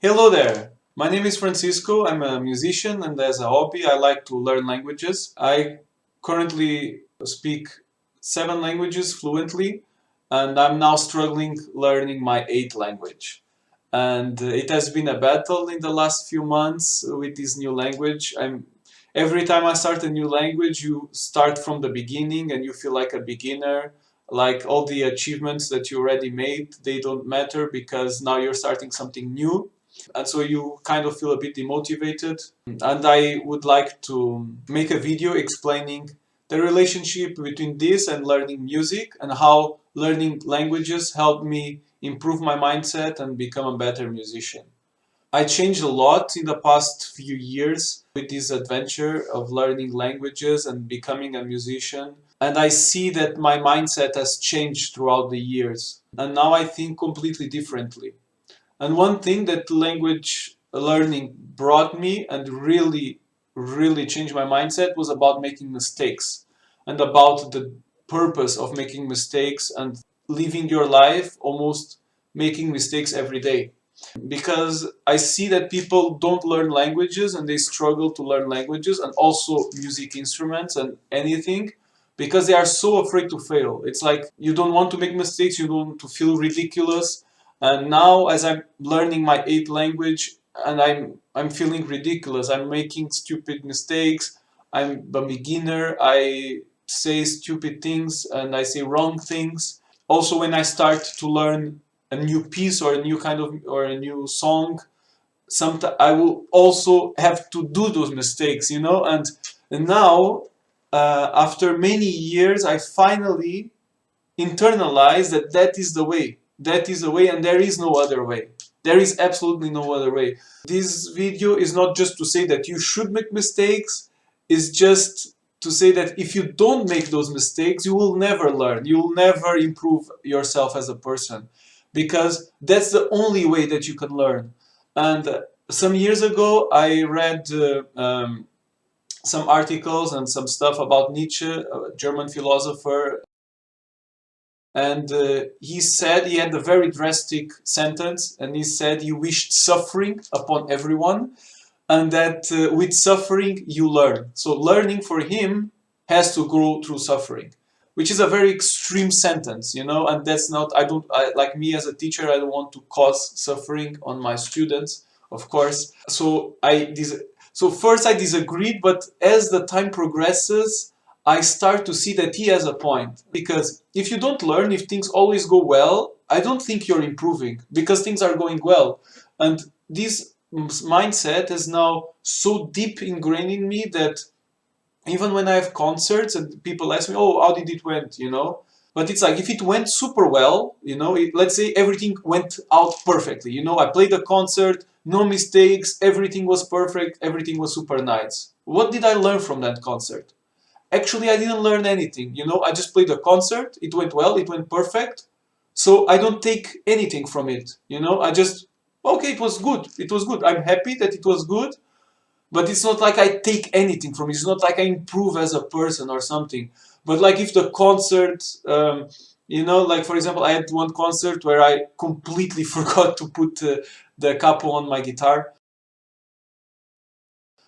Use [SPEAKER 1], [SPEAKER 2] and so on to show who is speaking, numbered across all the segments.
[SPEAKER 1] Hello there. My name is Francisco. I'm a musician, and as a hobby, I like to learn languages. I currently speak 7 languages fluently, and I'm now struggling learning my eighth language. And it has been a battle in the last few months with this new language. Every time I start a new language, you start from the beginning and you feel like a beginner. Like all the achievements that you already made, they don't matter because now you're starting something new, and so you kind of feel a bit demotivated. And I would like to make a video explaining the relationship between this and learning music, and how learning languages helped me improve my mindset and become a better musician. I changed a lot in the past few years with this adventure of learning languages and becoming a musician. And I see that my mindset has changed throughout the years. And now I think completely differently. And one thing that language learning brought me and really changed my mindset was about making mistakes and about the purpose of making mistakes and living your life almost making mistakes every day. Because I see that people don't learn languages and they struggle to learn languages and also music instruments and anything because they are so afraid to fail. It's like you don't want to make mistakes, you don't want to feel ridiculous. And now as I'm learning my eighth language and I'm feeling ridiculous, I'm making stupid mistakes, I'm a beginner, I say stupid things and I say wrong things. Also when I start to learn a new piece or a new kind of or a new song, sometimes I will also have to do those mistakes, and now after many years I finally internalize that that is the way, and there is no other way. There is absolutely no other way. This video is not just to say that you should make mistakes, it's just to say that if you don't make those mistakes, you will never learn, you will never improve yourself as a person, because that's the only way that you can learn. And some years ago I read some articles and some stuff about Nietzsche, a German philosopher, and he said, he had a very drastic sentence, and he said he wished suffering upon everyone, and that with suffering you learn. So learning for him has to go through suffering, which is a very extreme sentence, and that's not, like me as a teacher, I don't want to cause suffering on my students, of course. So first I disagreed, but as the time progresses, I start to see that he has a point. Because if you don't learn, if things always go well, I don't think you're improving because things are going well. And this mindset is now so deep ingrained in me that even when I have concerts and people ask me, oh, how did it went, But it's like, if it went super well, let's say everything went out perfectly, I played a concert, no mistakes, everything was perfect, everything was super nice. What did I learn from that concert? Actually, I didn't learn anything, I just played a concert, it went well, it went perfect, so I don't take anything from it, I just, okay, it was good, I'm happy that it was good, but it's not like I take anything from it. It's not like I improve as a person or something. But like if the concert, like for example, I had one concert where I completely forgot to put the capo on my guitar,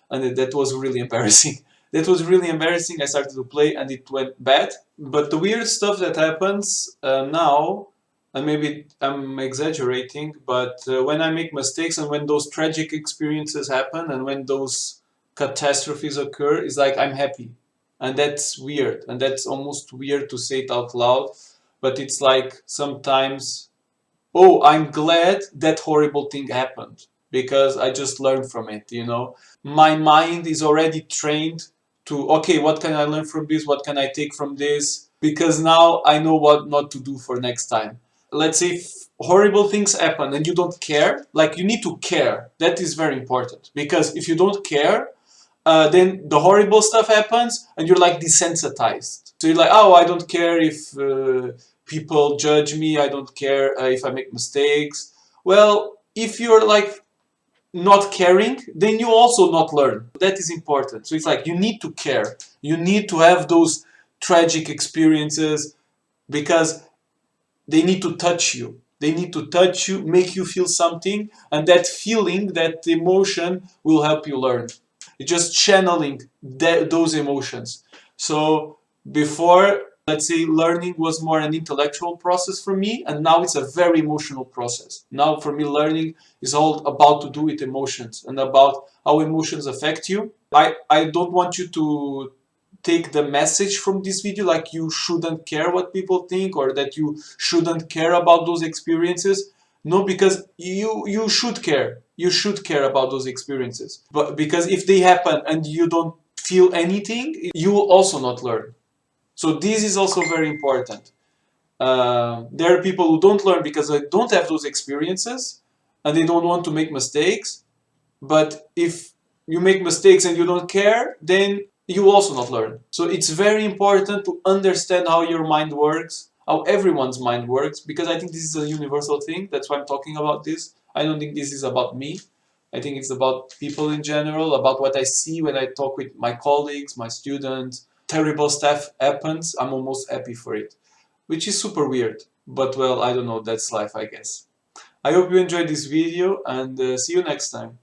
[SPEAKER 1] and that was really embarrassing. That was really embarrassing. I started to play and it went bad. But the weird stuff that happens now, and maybe I'm exaggerating, but when I make mistakes and when those tragic experiences happen and when those catastrophes occur, it's like I'm happy. And that's weird. And that's almost weird to say it out loud. But it's like sometimes, oh, I'm glad that horrible thing happened because I just learned from it, My mind is already trained to, okay, what can I learn from this? What can I take from this? Because now I know what not to do for next time. Let's say if horrible things happen and you don't care, like you need to care. That is very important, because if you don't care, then the horrible stuff happens and you're like desensitized. So you're like, oh, I don't care if people judge me, I don't care if I make mistakes. Well, if you're like not caring, then you also not learn. That is important. So it's like you need to care. You need to have those tragic experiences because they need to touch you. They need to touch you, make you feel something, and that feeling, that emotion will help you learn. It's just channeling those emotions. So before, let's say, learning was more an intellectual process for me, and now it's a very emotional process. Now for me, learning is all about to do with emotions and about how emotions affect you. I don't want you to take the message from this video like you shouldn't care what people think or that you shouldn't care about those experiences. No, because you should care. You should care about those experiences. But because if they happen and you don't feel anything, you will also not learn. So this is also very important. There are people who don't learn because they don't have those experiences and they don't want to make mistakes. But if you make mistakes and you don't care, then you will also not learn. So it's very important to understand how your mind works, how everyone's mind works, because I think this is a universal thing. That's why I'm talking about this. I don't think this is about me. I think it's about people in general, about what I see when I talk with my colleagues, my students. Terrible stuff happens, I'm almost happy for it, which is super weird. But well, I don't know, that's life, I guess. I hope you enjoyed this video and see you next time.